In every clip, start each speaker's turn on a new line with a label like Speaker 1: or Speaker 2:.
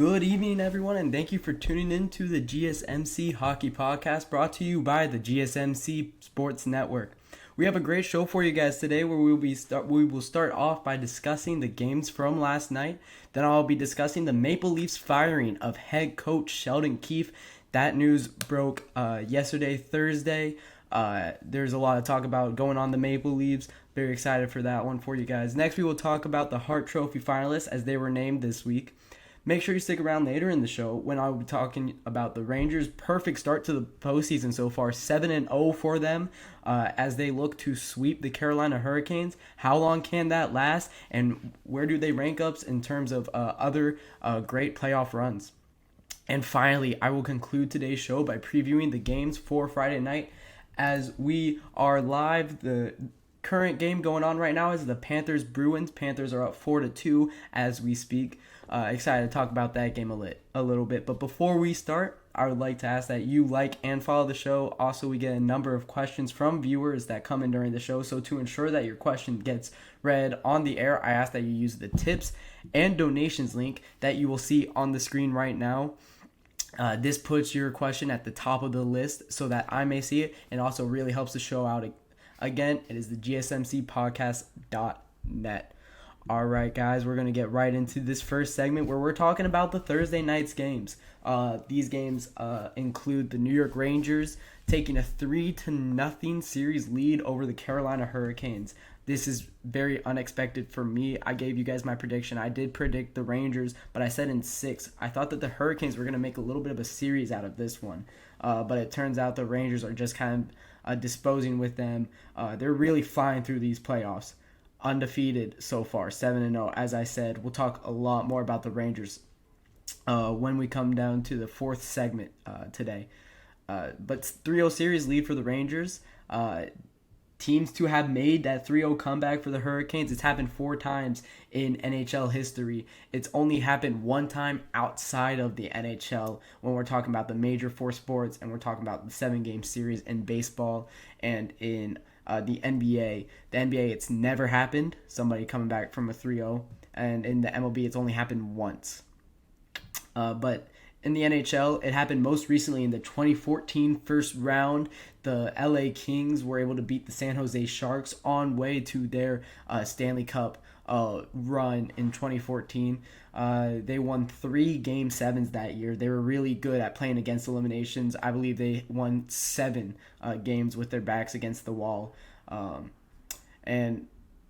Speaker 1: Good evening, everyone, and thank you for tuning in to the GSMC Hockey Podcast brought to you by the GSMC Sports Network. We have a great show for you guys today where we will start off by discussing the games from last night. Then I'll be discussing the Maple Leafs firing of head coach Sheldon Keefe. That news broke yesterday, Thursday. There's a lot of talk about going on the Maple Leafs. Very excited for that one for you guys. Next, we will talk about the Hart Trophy finalists as they were named this week. Make sure you stick around later in the show when I will be talking about the Rangers' perfect start to the postseason so far, 7-0 for them as they look to sweep the Carolina Hurricanes. How long can that last, and where do they rank up in terms of other great playoff runs? And finally, I will conclude today's show by previewing the games for Friday night as we are live. The current game going on right now is the Panthers-Bruins. Panthers are up 4-2 as we speak. Excited to talk about that game a little bit. But before we start, I would like to ask that you like and follow the show. Also, we get a number of questions from viewers that come in during the show. So to ensure that your question gets read on the air, I ask that you use the tips and donations link that you will see on the screen right now. This puts your question at the top of the list so that I may see it, and also really helps the show out. Again, it is the gsmcpodcast.net. All right, guys, we're going to get right into this first segment where we're talking about the Thursday night's games. These games include the New York Rangers taking a 3-0 series lead over the Carolina Hurricanes. This is very unexpected for me. I gave you guys my prediction. I did predict the Rangers, but I said in 6. I thought that the Hurricanes were going to make a little bit of a series out of this one. But it turns out the Rangers are just kind of disposing with them. They're really flying through these playoffs. Undefeated so far, 7-0. As I said, we'll talk a lot more about the Rangers when we come down to the fourth segment today. But 3-0 series lead for the Rangers. Teams to have made that 3-0 comeback for the Hurricanes, it's happened 4 times in NHL history. It's only happened 1 time outside of the NHL when we're talking about the major 4 sports and we're talking about the 7-game series in baseball and in the NBA. The NBA, it's never happened, somebody coming back from a 3-0, and in the MLB, it's only happened once. But in the NHL, it happened most recently in the 2014 first round. The LA Kings were able to beat the San Jose Sharks on way to their Stanley Cup run in 2014. They won 3 Game 7s that year. They were really good at playing against eliminations. I believe they won 7 games with their backs against the wall. And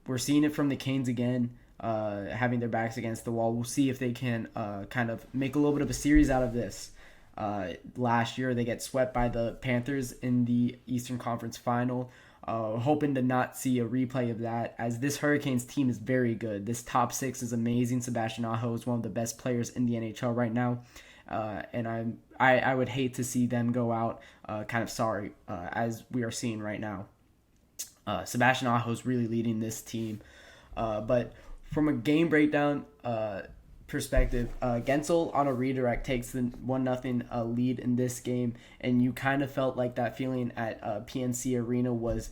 Speaker 1: we're seeing it from the Canes again, having their backs against the wall. We'll see if they can kind of make a little bit of a series out of this. Last year, they get swept by the Panthers in the Eastern Conference Final. Hoping to not see a replay of that, as this Hurricanes team is very good. This top 6 is amazing. Sebastian Aho is one of the best players in the NHL right now, and I would hate to see them go out kind of sorry, as we are seeing right now. Sebastian Aho is really leading this team, but from a game breakdown perspective, Gensel on a redirect takes the 1-0 lead in this game, and you kind of felt like that feeling at PNC Arena was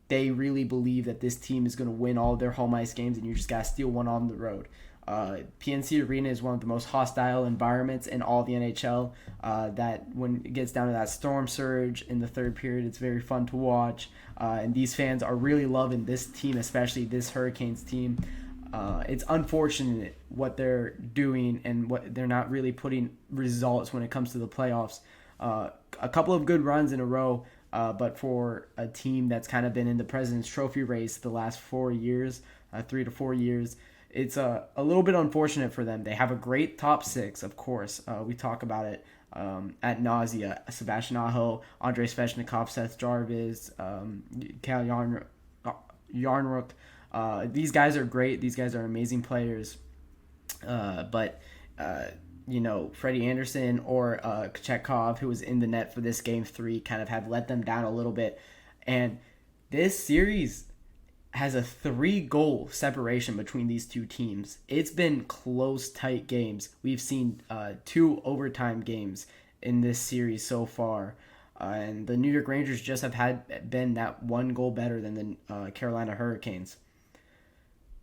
Speaker 1: they really believe that this team is going to win all their home ice games, and you just got to steal one on the road. PNC Arena is one of the most hostile environments in all the NHL. That when it gets down to that storm surge in the third period, it's very fun to watch, and these fans are really loving this team, especially this Hurricanes team. It's unfortunate what they're doing and what they're not really putting results when it comes to the playoffs. A couple of good runs in a row, but for a team that's kind of been in the President's Trophy race the last 4 years, 3 to 4 years, it's a little bit unfortunate for them. They have a great top 6, of course. We talk about it at nausea. Sebastian Aho, Andrei Svechnikov, Seth Jarvis, Cal Yarnrook. These guys are great. These guys are amazing players. But Freddie Anderson or Kochetkov, who was in the net for this game 3, kind of have let them down a little bit. And this series has a 3-goal separation between these two teams. It's been close, tight games. We've seen 2 overtime games in this series so far. And the New York Rangers just have been that 1 goal better than the Carolina Hurricanes.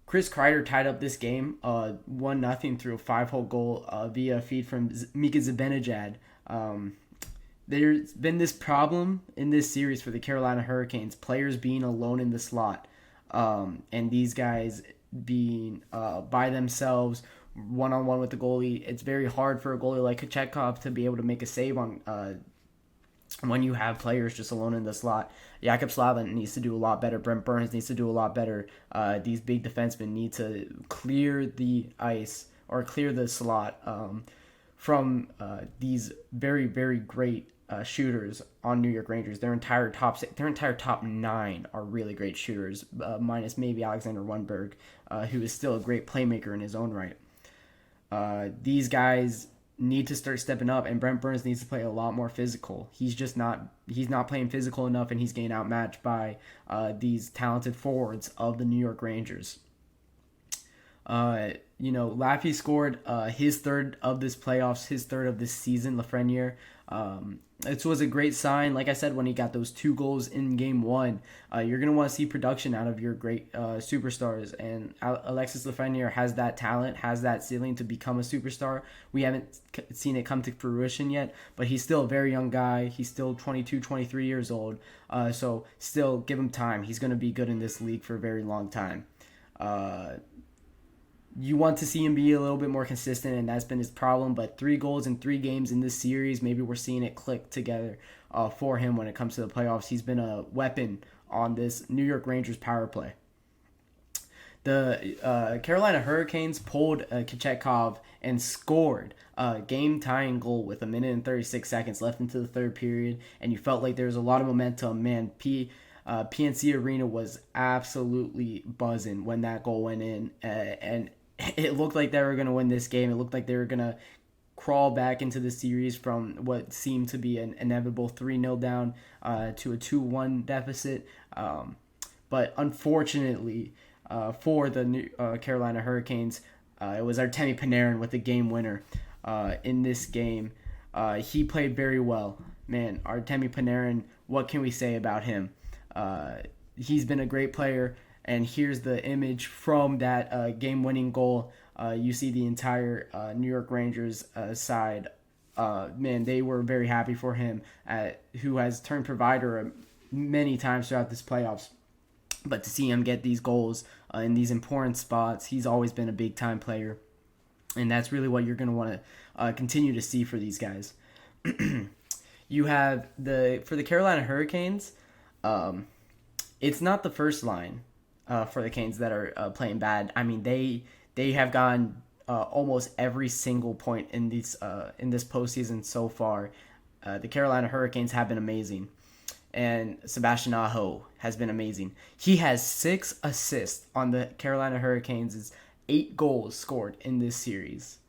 Speaker 1: Chris Kreider tied up this game 1-0 through a 5-hole goal via a feed from Mika Zibanejad. There's been this problem in this series for the Carolina Hurricanes, players being alone in the slot, and these guys being by themselves, one-on-one with the goalie. It's very hard for a goalie like Kochetkov to be able to make a save on when you have players just alone in the slot. JioSaavn needs to do a lot better. Brent Burns needs to do a lot better. These big defensemen need to clear the ice or clear the slot from these very, very great shooters on New York Rangers. Their entire top 9 are really great shooters, minus maybe Alexander Lundberg, who is still a great playmaker in his own right. These guys need to start stepping up, and Brent Burns needs to play a lot more physical. He's not playing physical enough, and he's getting outmatched by these talented forwards of the New York Rangers. Laffy scored his third of this playoffs, his third of this season, Lafreniere. This was a great sign. Like I said, when he got those 2 goals in game 1, you're going to want to see production out of your great superstars. And Alexis Lafreniere has that talent, has that ceiling to become a superstar. We haven't seen it come to fruition yet, but he's still a very young guy. He's still 22, 23 years old. So still give him time. He's going to be good in this league for a very long time. You want to see him be a little bit more consistent, and that's been his problem. But 3 goals in 3 games in this series, maybe we're seeing it click together for him when it comes to the playoffs. He's been a weapon on this New York Rangers power play. The Carolina Hurricanes pulled Kochetkov and scored a game-tying goal with 1 minute and 36 seconds left into the third period, and you felt like there was a lot of momentum. Man, PNC Arena was absolutely buzzing when that goal went in, and it looked like they were going to win this game. It looked like they were going to crawl back into the series from what seemed to be an inevitable 3-0 down to a 2-1 deficit. But unfortunately for the New Carolina Hurricanes, it was Artemi Panarin with the game winner in this game. He played very well. Man, Artemi Panarin, what can we say about him? He's been a great player. And here's the image from that game-winning goal. You see the entire New York Rangers side. Man, they were very happy for him, who has turned provider many times throughout this playoffs. But to see him get these goals in these important spots, he's always been a big-time player. And that's really what you're going to want to continue to see for these guys. You have for the Carolina Hurricanes, it's not the first line for the Canes that are playing bad. I mean, they have gone almost every single point in this postseason so far. The Carolina Hurricanes have been amazing, and Sebastian Aho has been amazing. He has 6 assists on the Carolina Hurricanes' 8 goals scored in this series.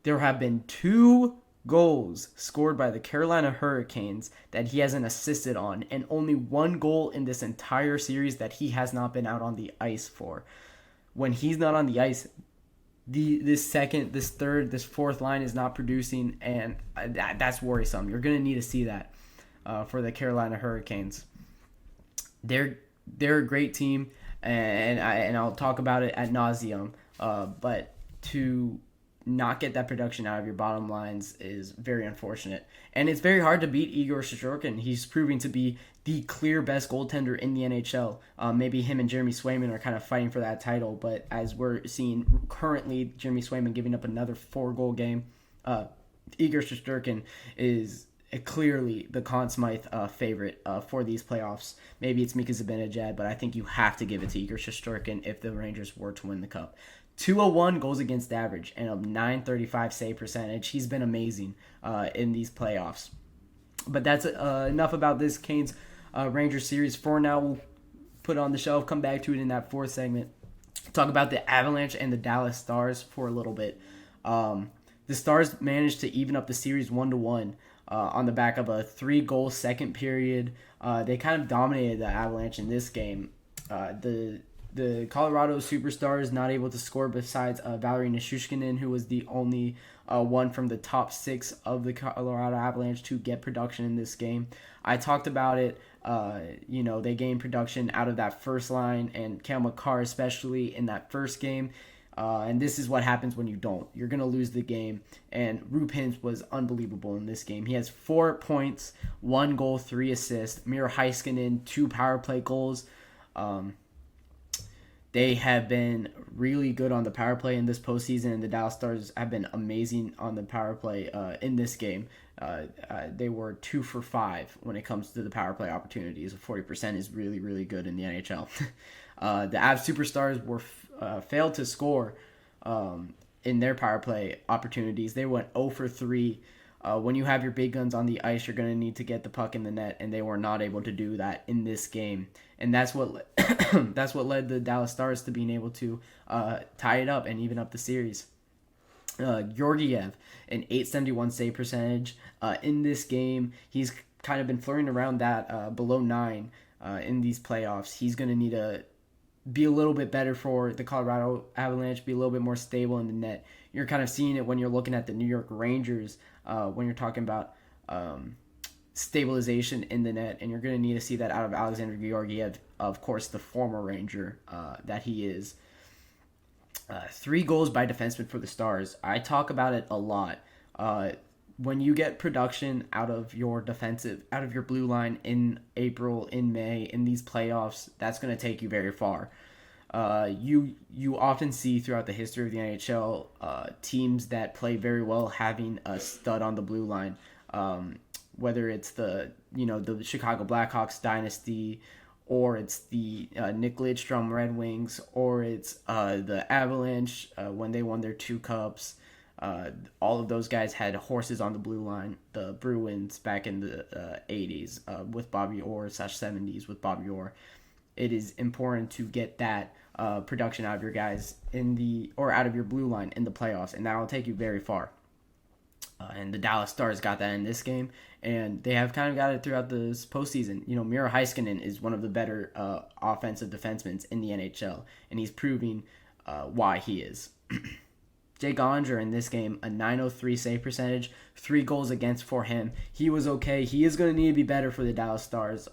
Speaker 1: There have been 2 goals scored by the Carolina Hurricanes that he hasn't assisted on, and only 1 goal in this entire series that he has not been out on the ice for. When he's not on the ice, this second, this third, this fourth line is not producing, and that's worrisome. You're going to need to see that for the Carolina Hurricanes. They're a great team, and I'll talk about it ad nauseum, but to not get that production out of your bottom lines is very unfortunate. And it's very hard to beat Igor Shesterkin. He's proving to be the clear best goaltender in the NHL. Maybe him and Jeremy Swayman are kind of fighting for that title, but as we're seeing currently, Jeremy Swayman giving up another 4-goal game. Igor Shesterkin is clearly the Conn Smythe favorite for these playoffs. Maybe it's Mika Zibanejad, but I think you have to give it to Igor Shesterkin if the Rangers were to win the Cup. 201 goals against average and a .935 save percentage. He's been amazing in these playoffs. But that's enough about this Canes Rangers series. For now, we'll put it on the shelf, come back to it in that 4th segment. Talk about the Avalanche and the Dallas Stars for a little bit. The Stars managed to even up the series 1-1 on the back of a 3-goal second period. They kind of dominated the Avalanche in this game. the Colorado Superstars not able to score besides Valerie Nichushkinin, who was the only one from the top 6 of the Colorado Avalanche to get production in this game. I talked about it. They gained production out of that first line, and Cale Makar especially in that first game. And this is what happens when you don't. You're going to lose the game. And Roope Hintz was unbelievable in this game. He has 4 points, 1 goal, 3 assists. Miro Heiskanen, 2 power play goals. They have been really good on the power play in this postseason, and the Dallas Stars have been amazing on the power play in this game. They were 2 for 5 when it comes to the power play opportunities. 40% is really, really good in the NHL. The Avs Superstars were failed to score in their power play opportunities. They went 0 for 3. When you have your big guns on the ice, you're going to need to get the puck in the net, and they were not able to do that in this game. And that's what that's what led the Dallas Stars to being able to tie it up and even up the series. Georgiev, an .871 save percentage. In this game, he's kind of been flirting around that below 9 in these playoffs. He's going to need to be a little bit better for the Colorado Avalanche, be a little bit more stable in the net. You're kind of seeing it when you're looking at the New York Rangers, when you're talking about stabilization in the net, and you're going to need to see that out of Alexander Georgiev, of course, the former Ranger that he is. 3 goals by defensemen for the Stars. I talk about it a lot. When you get production out of your blue line in April, in May, in these playoffs, that's going to take you very far. You often see throughout the history of the NHL teams that play very well having a stud on the blue line. Whether it's the Chicago Blackhawks dynasty, or it's the Nick Lidstrom Red Wings, or it's the Avalanche when they won their 2 cups. All of those guys had horses on the blue line. The Bruins back in the 80s with Bobby Orr / 70s with Bobby Orr. It is important to get that production out of your guys out of your blue line in the playoffs, and that will take you very far. And the Dallas Stars got that in this game, and they have kind of got it throughout this postseason. Miro Heiskanen is one of the better offensive defensemen in the NHL, and he's proving why he is. Jake Onger in this game, a .903 save percentage, 3 goals against for him. He was okay. He is going to need to be better for the Dallas Stars.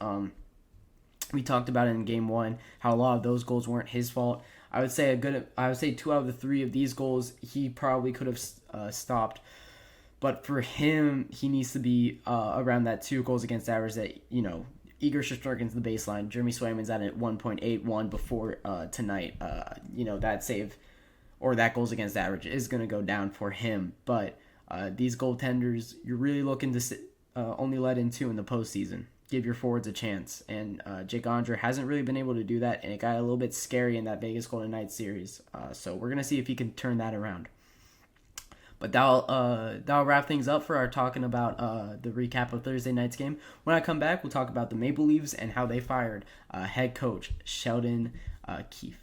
Speaker 1: We talked about it in Game 1, how a lot of those goals weren't his fault. I would say 2 out of the 3 of these goals he probably could have stopped. But for him, he needs to be around that 2 goals against average that, Igor Shesterkin's the baseline. Jeremy Swayman's at 1.81 before tonight. That save or that goals against average is going to go down for him. But these goaltenders, you're really looking to only let in 2 in the postseason. Give your forwards a chance. And Jake Onger hasn't really been able to do that, and it got a little bit scary in that Vegas Golden Knights series. So we're going to see if he can turn that around. But that'll wrap things up for our talking about the recap of Thursday night's game. When I come back, we'll talk about the Maple Leafs and how they fired head coach Sheldon Keefe.